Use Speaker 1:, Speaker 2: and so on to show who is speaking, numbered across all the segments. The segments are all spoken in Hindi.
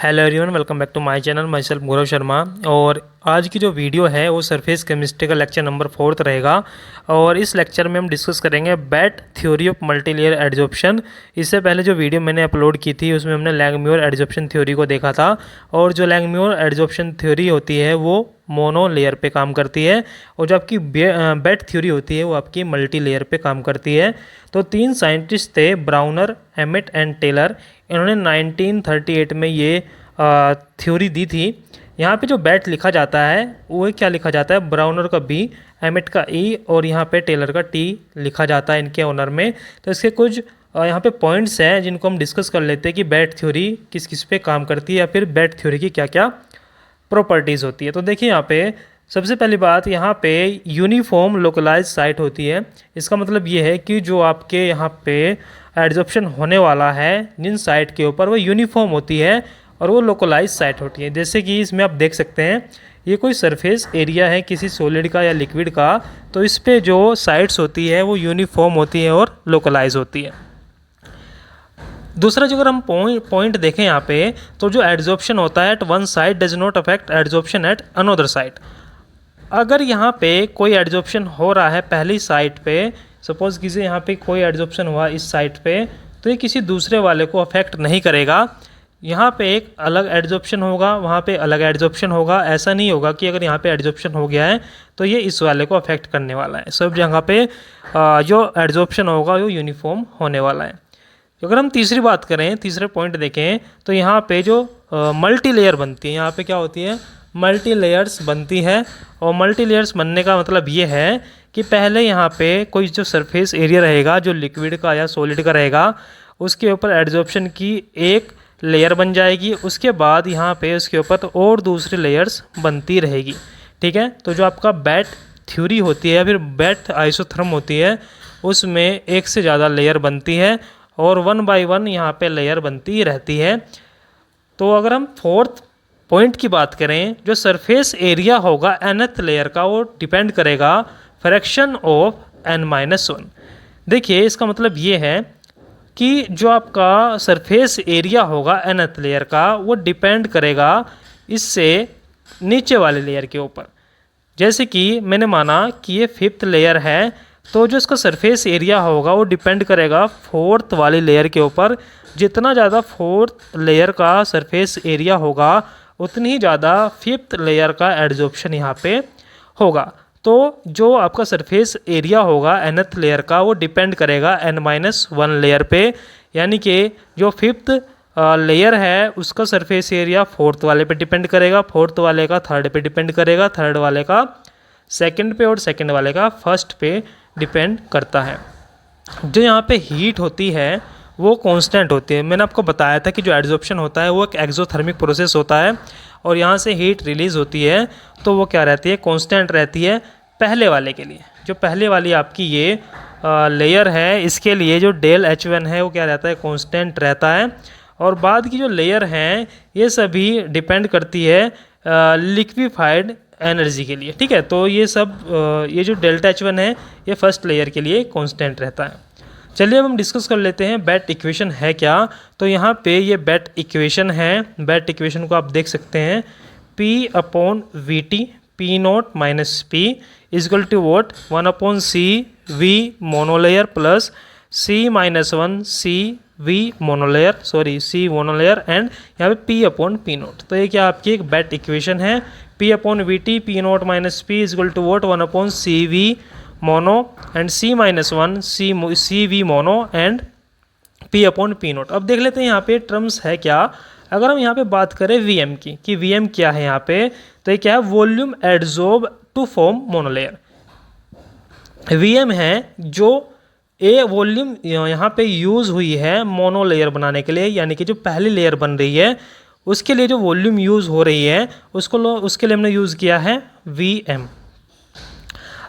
Speaker 1: Hello everyone, welcome back to my channel. Myself Gaurav Sharma. और आज की जो वीडियो है वो सरफेस केमिस्ट्री का लेक्चर नंबर 4 रहेगा। और इस लेक्चर में हम डिस्कस करेंगे BET theory of multilayer adsorption. इससे पहले जो वीडियो मैंने अपलोड की थी उसमें हमने लैंगम्यूर एडजॉर्प्शन थ्योरी को देखा था। और जो लैंगम्यूर एडजॉर्प्शन थ्योरी होती है वो मोनो लेयर पे काम करती है, और जो आपकी बेट थ्योरी होती है वो आपकी मल्टी लेयर पे काम करती है। तो 3 साइंटिस्ट थे, ब्राउनर, एमिट एंड टेलर। इन्होंने 1938 में ये थ्योरी दी थी। यहाँ पे जो बेट लिखा जाता है वो क्या लिखा जाता है, ब्राउनर का बी, एमिट का ई और यहाँ पे टेलर का टी लिखा जाता है इनके ऑनर में। तो इसके कुछ यहाँ पे पॉइंट्स हैं जिनको हम डिस्कस कर लेते हैं कि बेट थ्योरी किस किस पे काम करती है या फिर बेट थ्योरी की क्या क्या प्रॉपर्टीज़ होती है। तो देखिए यहाँ पे सबसे पहली बात, यहाँ पे यूनिफॉर्म लोकलाइज साइट होती है। इसका मतलब ये है कि जो आपके यहाँ पे एडजॉर्प्शन होने वाला है जिन साइट के ऊपर वो यूनिफॉर्म होती है और वो लोकलाइज साइट होती है। जैसे कि इसमें आप देख सकते हैं ये कोई सरफेस एरिया है किसी सॉलिड का या लिक्विड का, तो इस पे जो साइट्स होती है वो यूनिफॉर्म होती है और लोकलाइज होती है। दूसरा जो अगर हम पॉइंट देखें यहाँ पे, तो जो एडजॉर्प्शन होता है at one side does not affect adsorption at another side. अगर यहाँ पे कोई एडजॉर्प्शन हो रहा है पहली साइट पे, सपोज कीजिए यहाँ पे कोई एडजॉर्प्शन हुआ इस साइट पे, तो ये किसी दूसरे वाले को अफेक्ट नहीं करेगा। यहाँ पे एक अलग एडजॉर्प्शन होगा, वहाँ पे अलग एडजॉर्प्शन होगा। ऐसा नहीं होगा कि अगर यहाँ पे एडजॉर्प्शन हो गया है तो ये इस वाले को अफेक्ट करने वाला है। सब जगह पे जो एडजॉर्प्शन होगा वो यूनिफॉर्म होने वाला है। अगर हम तीसरी बात करें, तीसरे पॉइंट देखें, तो यहाँ पे जो मल्टी लेयर बनती है, यहाँ पे क्या होती है, मल्टी लेयर्स बनती है। और मल्टी लेयर्स बनने का मतलब ये है कि पहले यहाँ पे कोई जो सरफेस एरिया रहेगा जो लिक्विड का या सॉलिड का रहेगा, उसके ऊपर एडजॉर्प्शन की एक लेयर बन जाएगी। उसके बाद यहाँ पे उसके ऊपर तो और दूसरी लेयर्स बनती रहेगी। ठीक है, तो जो आपका बेट थ्योरी होती है या फिर बेट आइसोथर्म होती है उसमें एक से ज़्यादा लेयर बनती है और 1 बाय 1 यहाँ पे लेयर बनती रहती है। तो अगर हम फोर्थ पॉइंट की बात करें, जो सरफेस एरिया होगा nth लेयर का वो डिपेंड करेगा फ्रैक्शन ऑफ n-1। देखिए इसका मतलब ये है कि जो आपका सरफेस एरिया होगा nth लेयर का वो डिपेंड करेगा इससे नीचे वाले लेयर के ऊपर। जैसे कि मैंने माना कि ये 5th लेयर है, तो जो इसका सरफेस एरिया होगा वो डिपेंड करेगा 4th वाली लेयर के ऊपर। जितना ज़्यादा 4th लेयर का सरफेस एरिया होगा उतनी ही ज़्यादा 5th लेयर का एडजॉर्प्शन यहाँ पे होगा। तो जो आपका सरफेस एरिया होगा nth लेयर का वो डिपेंड करेगा n-1 लेयर पे, यानी कि जो 5th लेयर है उसका सरफेस एरिया 4th वाले पे डिपेंड करेगा, 4th वाले का 3rd पे डिपेंड करेगा, 3rd वाले का 2nd पे और 2nd वाले का 1st पे डिपेंड करता है। जो यहाँ पे हीट होती है वो कांस्टेंट होती है। मैंने आपको बताया था कि जो एडजॉर्प्शन होता है वो एक एक्सोथर्मिक प्रोसेस होता है और यहाँ से हीट रिलीज़ होती है, तो वो क्या रहती है, कांस्टेंट रहती है पहले वाले के लिए। जो पहले वाली आपकी ये लेयर है इसके लिए जो डेल H1 है वो क्या रहता है, कांस्टेंट रहता है। और बाद की जो लेयर हैं ये सभी डिपेंड करती है लिक्विफाइड एनर्जी के लिए। ठीक है, तो ये सब ये जो डेल्टा H1 है ये फर्स्ट लेयर के लिए कांस्टेंट रहता है। चलिए अब हम डिस्कस कर लेते हैं बेट इक्वेशन है क्या। तो यहाँ पे ये बेट इक्वेशन है। बेट इक्वेशन को आप देख सकते हैं, P/VT P0 minus P is equal to what, 1/C V monolayer plus C-1 C V monolayer, sorry C monolayer and यहाँ पे P/P0। तो ये क्या आपकी एक बेट इक्वेशन है। P/VT P0 minus P is equal to what, 1/CV mono and C-1 C V mono and P/P0। अब देख लेते हैं यहाँ पे टर्म्स है क्या। अगर हम यहाँ पे बात करें Vm की कि Vm क्या है यहाँ पे, तो ये क्या है, volume adsorb to form monolayer. Vm है जो ए वॉल्यूम यहाँ पे यूज़ हुई है मोनो लेयर बनाने के लिए, यानी कि जो पहली लेयर बन रही है उसके लिए जो वॉल्यूम यूज़ हो रही है उसके लिए हमने यूज़ किया है Vm।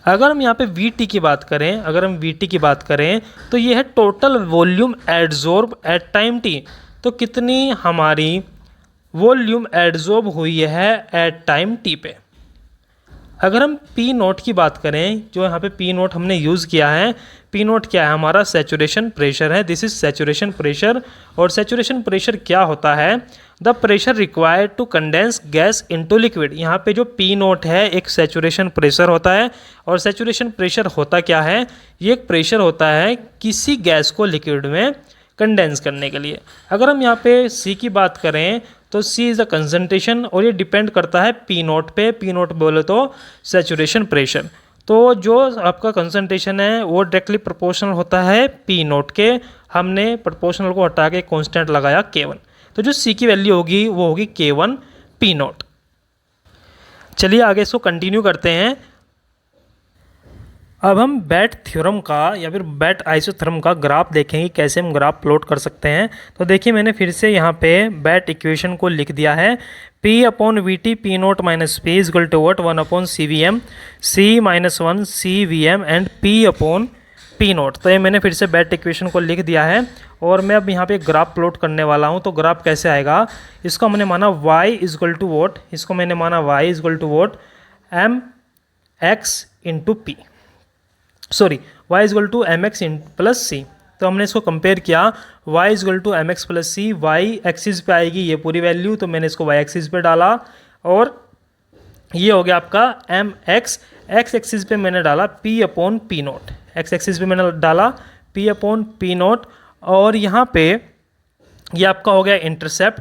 Speaker 1: अगर हम यहाँ पे Vt की बात करें, अगर हम Vt की बात करें तो ये है total volume adsorb at time t। तो कितनी हमारी वॉल्यूम एडजॉर्ब हुई है एट टाइम t पे। अगर हम पी नोट की बात करें, जो यहाँ पे पी नोट हमने यूज़ किया है, पी नोट क्या है, हमारा सैचुरेशन प्रेशर है। This is saturation pressure. और सैचुरेशन प्रेशर क्या होता है, the pressure required to condense gas into liquid. यहाँ पे जो पी नोट है एक सैचुरेशन प्रेशर होता है। और सैचुरेशन प्रेशर होता क्या है, ये एक प्रेशर होता है किसी गैस को लिक्विड में कंडेंस करने के लिए। अगर हम यहाँ पे सी की बात करें तो सी इज़ द कंसंट्रेशन, और ये डिपेंड करता है पी नोट पे। पी नोट बोले तो सैचुरेशन प्रेशर। तो जो आपका कंसंट्रेशन है वो डायरेक्टली प्रोपोर्शनल होता है पी नोट के। हमने प्रोपोर्शनल को हटा के कांस्टेंट लगाया K1। तो जो सी की वैल्यू होगी वो होगी K1 पी नोट। चलिए आगे इसको कंटिन्यू करते हैं। अब हम बैट थ्योरम का या फिर बैट आइसोथर्म का ग्राफ देखेंगे, कैसे हम ग्राफ प्लॉट कर सकते हैं। तो देखिए मैंने फिर से यहाँ पे बैट इक्वेशन को लिख दिया है। P upon V T P naught minus P is equal to what 1 upon C V M, C minus 1 C V M and P upon P naught. तो ये मैंने फिर से बैट इक्वेशन को लिख दिया है। और मैं अब यहाँ पे ग्राफ प्लॉट करने वाला हूँ। तो ग्राफ कैसे आएगा, इसको हमने माना y is equal to what, इसको मैंने माना y is equal to what M X into P, sorry y is equal to M X plus C. तो हमने इसको कंपेयर किया, y is equal to M X plus C, Y axis पे आएगी ये पूरी वैल्यू, तो मैंने इसको y एक्सिस पे डाला। और ये हो गया आपका एम एक्स, एक्स एक्सिस पे मैंने डाला p upon P note, x axis पे मैंने डाला p अपॉन पी नोट। और यहाँ पे ये आपका हो गया इंटरसेप्ट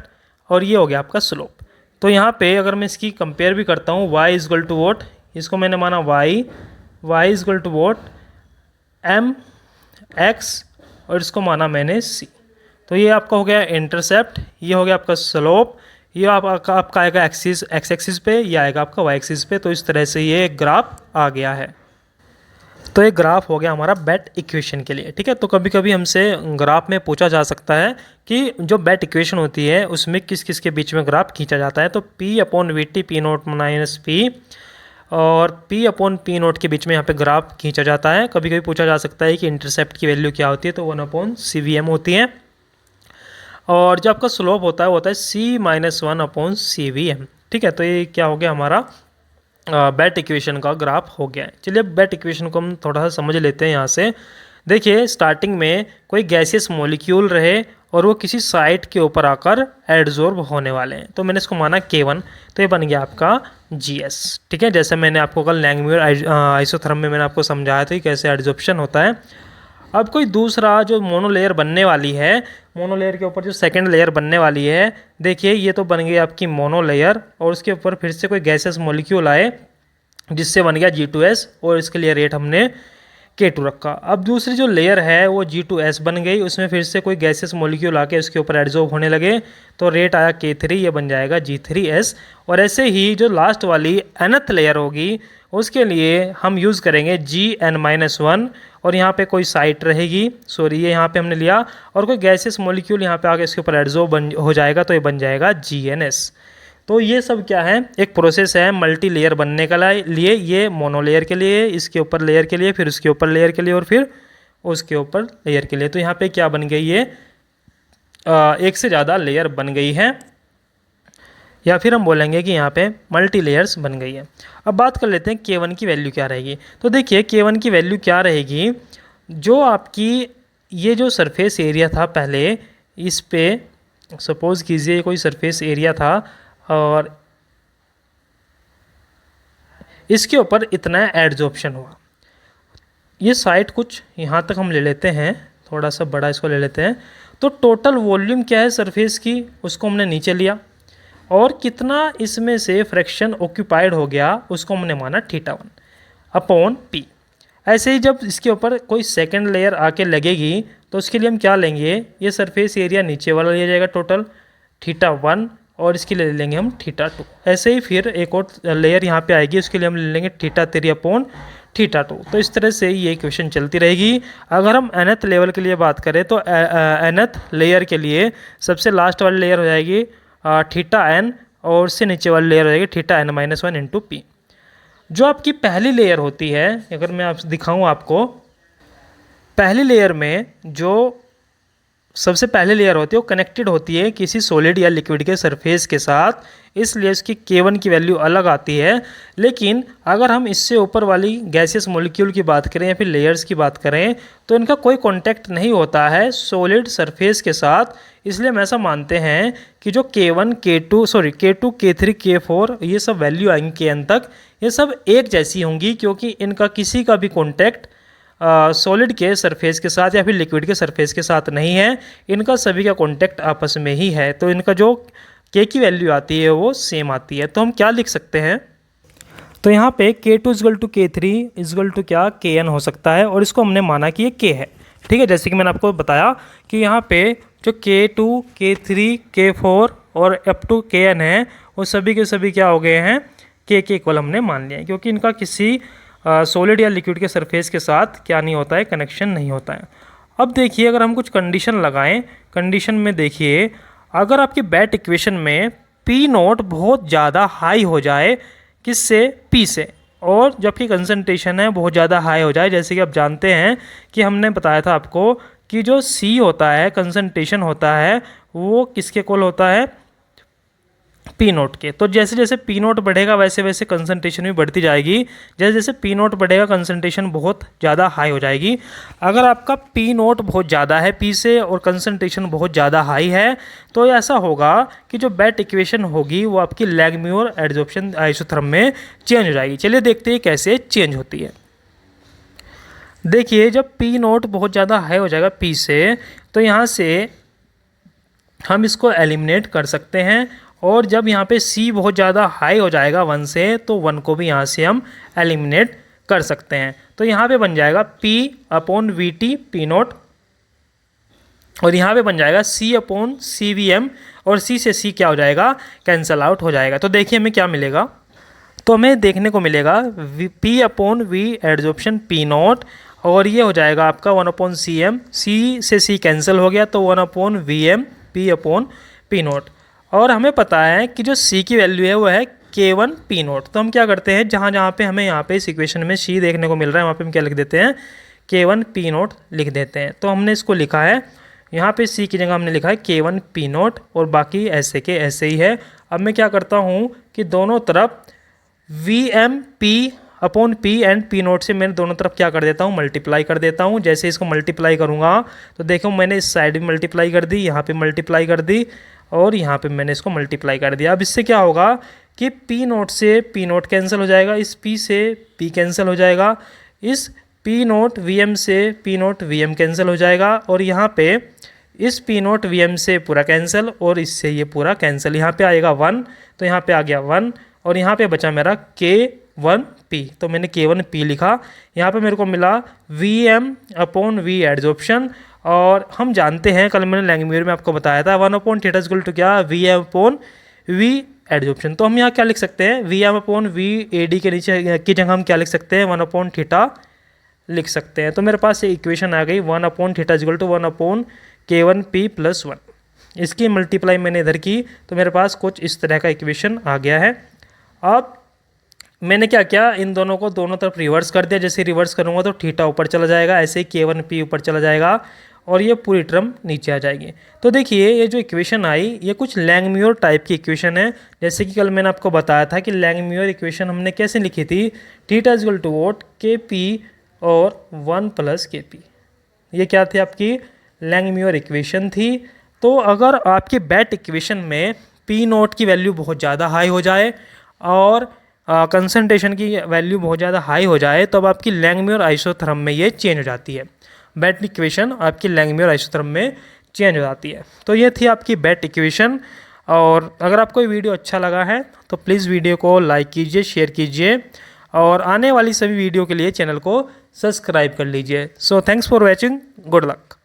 Speaker 1: और ये हो गया आपका स्लोप। तो यहाँ पे अगर मैं इसकी कंपेयर भी करता हूँ, y is equal to what, इसको मैंने माना y is equal to what M X और इसको माना मैंने c। तो ये आपका हो गया इंटरसेप्ट, ये हो गया आपका स्लोप, ये आपका आएगा एक्सिस एक्स एक्सिस पे, ये आएगा आपका वाई एक्सिस पे। तो इस तरह से ये ग्राफ आ गया है। तो ये ग्राफ हो गया हमारा बैट इक्वेशन के लिए, ठीक है। तो कभी कभी हमसे ग्राफ में पूछा जा सकता है कि जो बैट इक्वेशन होती है उसमें किस किस के बीच में ग्राफ खींचा जाता है। तो P upon V T P naught minus P और P अपॉन पी नोट के बीच में यहाँ पे ग्राफ खींचा जाता है। कभी कभी पूछा जा सकता है कि इंटरसेप्ट की वैल्यू क्या होती है, तो 1 अपॉन सी वी एम होती है। और जो आपका स्लोप होता है वो होता है C minus 1 upon C V M, ठीक है। तो ये क्या हो गया हमारा बैट इक्वेशन का ग्राफ हो गया है। चलिए बैट इक्वेशन को हम थोड़ा सा समझ लेते हैं यहाँ से। देखिए स्टार्टिंग में कोई गैसियस मॉलिक्यूल रहे और वो किसी साइट के ऊपर आकर एडजॉर्ब होने वाले हैं। तो मैंने इसको माना K1, तो ये बन गया आपका GS, ठीक है। जैसे मैंने आपको कल लैंगम्यूर आइसोथर्म में मैंने आपको समझाया था कि कैसे एडजॉर्प्शन होता है। अब कोई दूसरा जो मोनोलेयर बनने वाली है, मोनोलेयर के ऊपर जो सेकंड लेयर बनने वाली है, देखिए ये तो बन गई आपकी मोनोलेयर और उसके ऊपर फिर से कोई गैसेस मॉलिक्यूल आए जिससे बन गया G2S और इसके लिए रेट हमने K2 रखा। अब दूसरी जो लेयर है वो G2S बन गई, उसमें फिर से कोई गैसेस मॉलिक्यूल आके उसके ऊपर एडजॉर्ब होने लगे तो रेट आया K3, ये बन जाएगा G3S। और ऐसे ही जो लास्ट वाली nth लेयर होगी उसके लिए हम यूज़ करेंगे Gn-1 और यहाँ पे कोई साइट रहेगी, सॉरी ये यहाँ पे हमने लिया और कोई गैसेस मॉलिक्यूल यहाँ पे आके इसके ऊपर एडजॉर्ब हो जाएगा तो ये बन जाएगा GNS। तो ये सब क्या है, एक प्रोसेस है मल्टी लेयर बनने का लिए। ये मोनोलेयर के लिए, इसके ऊपर लेयर के लिए, फिर उसके ऊपर लेयर के लिए और फिर उसके ऊपर लेयर के लिए। तो यहाँ पे क्या बन गई है, एक से ज़्यादा लेयर बन गई है, या फिर हम बोलेंगे कि यहाँ पे मल्टी लेयर्स बन गई है। अब बात कर लेते हैं K1 की वैल्यू क्या रहेगी। तो देखिए K1 की वैल्यू क्या रहेगी, जो आपकी ये जो सरफेस एरिया था पहले, इस पे सपोज़ कीजिए कोई सरफेस एरिया था और इसके ऊपर इतना एडजॉर्प्शन हुआ। ये साइड कुछ यहाँ तक हम ले लेते हैं, थोड़ा सा बड़ा इसको ले लेते हैं। तो टोटल वॉल्यूम क्या है सरफेस की, उसको हमने नीचे लिया और कितना इसमें से फ्रैक्शन ऑक्यूपाइड हो गया उसको हमने माना θ1 अपॉन P। ऐसे ही जब इसके ऊपर कोई सेकंड लेयर आके लगेगी तो उसके लिए हम क्या लेंगे, ये सरफेस एरिया नीचे वाला लिया जाएगा टोटल θ1 और इसके लिए ले लेंगे हम θ2। ऐसे ही फिर एक और लेयर यहाँ पे आएगी, उसके लिए हम ले लेंगे θ3 अपॉन θ2। तो इस तरह से ये इक्वेशन चलती रहेगी। अगर हम nth लेवल के लिए बात करें तो nth लेयर के लिए सबसे लास्ट वाली लेयर हो जाएगी θn और उससे नीचे वाली लेयर हो जाएगी θn-1 इंटू पी। जो आपकी पहली लेयर होती है, अगर मैं आपसे दिखाऊं आपको, पहली लेयर में जो सबसे पहले लेयर होती है वो कनेक्टेड होती है किसी सॉलिड या लिक्विड के सरफेस के साथ, इसलिए इसकी K1 की वैल्यू अलग आती है। लेकिन अगर हम इससे ऊपर वाली गैसियस मॉलिक्यूल की बात करें या फिर लेयर्स की बात करें तो इनका कोई कॉन्टैक्ट नहीं होता है सॉलिड सरफेस के साथ, इसलिए हम ऐसा मानते हैं कि जो K1 K2 K3 K4 ये सब वैल्यू आएंगी Kn तक, ये सब एक जैसी होंगी क्योंकि इनका किसी का भी कॉन्टैक्ट सॉलिड के सरफेस के साथ या फिर लिक्विड के सरफेस के साथ नहीं है, इनका सभी का कॉन्टैक्ट आपस में ही है। तो इनका जो K की वैल्यू आती है वो सेम आती है। तो हम क्या लिख सकते हैं, तो यहाँ पे K2 = K3 = क्या Kn हो सकता है, और इसको हमने माना कि ये K है। ठीक है, जैसे कि मैंने आपको बताया कि यहाँ पे जो K2 K3 K4 और अप टू Kn है वो सभी के सभी क्या हो गए हैं, K के इक्वल हमने मान लिया है, क्योंकि इनका किसी सॉलिड या लिक्विड के सरफेस के साथ क्या नहीं होता है, कनेक्शन नहीं होता है। अब देखिए अगर हम कुछ कंडीशन लगाएं, कंडीशन में देखिए अगर आपकी बैट इक्वेशन में P0 बहुत ज़्यादा हाई हो जाए, किससे, P से, और जबकि कंसंट्रेशन है बहुत ज़्यादा हाई हो जाए, जैसे कि आप जानते हैं कि हमने बताया था आपको कि जो C होता है, कंसंट्रेशन होता है, वो किसके इक्वल होता है, P0 के। तो जैसे जैसे P0 बढ़ेगा वैसे वैसे कंसंट्रेशन भी बढ़ती जाएगी, जैसे जैसे P0 बढ़ेगा कंसंट्रेशन बहुत ज़्यादा हाई हो जाएगी। अगर आपका P0 बहुत ज़्यादा है P से और कंसंट्रेशन बहुत ज़्यादा हाई है तो ऐसा होगा कि जो बैट इक्वेशन होगी वो आपकी लैंगम्यूर एडजॉर्प्शन आइसोथर्म में चेंज हो जाएगी। चलिए देखते हैं कैसे चेंज होती है। देखिए जब P0 बहुत ज़्यादा हाई हो जाएगा P से, तो यहाँ से हम इसको एलिमिनेट कर सकते हैं, और जब यहाँ पे C बहुत ज़्यादा हाई हो जाएगा 1 से, तो 1 को भी यहाँ से हम एलिमिनेट कर सकते हैं। तो यहाँ पे बन जाएगा P/VT P0, और यहाँ पे बन जाएगा C/CVM, और C से C क्या हो जाएगा, कैंसल आउट हो जाएगा। तो देखिए हमें क्या मिलेगा, तो हमें देखने को मिलेगा P/V एडजॉर्प्शन P0, और ये हो जाएगा आपका 1/CM, C से C कैंसिल हो गया तो 1/VM P/P0। और हमें पता है कि जो C की वैल्यू है वो है K1 P0। तो हम क्या करते हैं, जहाँ जहाँ पे हमें यहाँ पे इस इक्वेशन में C देखने को मिल रहा है वहाँ पे हम क्या लिख देते हैं, K1 P0 लिख देते हैं। तो हमने इसको लिखा है, यहाँ पे C की जगह हमने लिखा है K1 P0, और बाकी ऐसे के ऐसे ही है। अब मैं क्या करता हूँ कि दोनों तरफ VM P/P एंड P0 से मैंने दोनों तरफ क्या कर देता हूँ, मल्टीप्लाई कर देता हूँ। जैसे इसको मल्टीप्लाई करूँगा तो देखो मैंने इस साइड भी मल्टीप्लाई कर दी, यहाँ पे मल्टीप्लाई कर दी, और यहाँ पे मैंने इसको मल्टीप्लाई कर दिया। अब इससे क्या होगा कि P0 से P0 कैंसिल हो जाएगा, इस P से P कैंसिल हो जाएगा, इस P0 VM से P0 VM कैंसिल हो जाएगा, और यहाँ पे इस P0 VM से पूरा कैंसिल, और इससे ये पूरा कैंसिल। यहाँ पे आएगा 1, तो यहाँ पे आ गया 1, और यहाँ पे बचा मेरा K1P, तो मैंने K1P लिखा। यहाँ पे मेरे को मिला VM/V एडजॉर्प्शन, और हम जानते हैं कल मैंने लैंगम्यूर में आपको बताया था 1/θ = क्या, VM/V एडजॉर्प्शन। तो हम यहाँ क्या लिख सकते हैं, VM/V AD के नीचे की जगह हम क्या लिख सकते हैं, 1/θ लिख सकते हैं। तो मेरे पास ये इक्वेशन आ गई 1/θ = 1/K1P + 1। इसकी मल्टीप्लाई मैंने इधर की तो मेरे पास कुछ इस तरह का इक्वेशन आ गया है। अब मैंने क्या किया, इन दोनों को दोनों तरफ रिवर्स कर दिया। जैसे रिवर्स करूँगा तो थीटा ऊपर चला जाएगा, ऐसे ही K1P ऊपर चला जाएगा, और ये पूरी टर्म नीचे आ जाएगी। तो देखिए ये जो इक्वेशन आई ये कुछ लैंगम्यूर टाइप की इक्वेशन है। जैसे कि कल मैंने आपको बताया था कि लैंगम्यूर इक्वेशन हमने कैसे लिखी थी, θ = Kp और 1 + Kp। ये क्या थी, आपकी लैंगम्यूर इक्वेशन थी। तो अगर आपकी बैट इक्वेशन में P0 की वैल्यू बहुत ज़्यादा हाई हो जाए और कंसंट्रेशन की वैल्यू बहुत ज़्यादा हाई हो जाए, तो अब आपकी लैंगम्यूर आइसोथर्म में ये चेंज हो जाती है। बैट इक्वेशन आपकी लैंगम्यूर आइसोथर्म में चेंज हो जाती है। तो ये थी आपकी बैट इक्वेशन। और अगर आपको ये वीडियो अच्छा लगा है तो प्लीज़ वीडियो को लाइक कीजिए, शेयर कीजिए, और आने वाली सभी वीडियो के लिए चैनल को सब्सक्राइब कर लीजिए। So thanks for watching, good luck.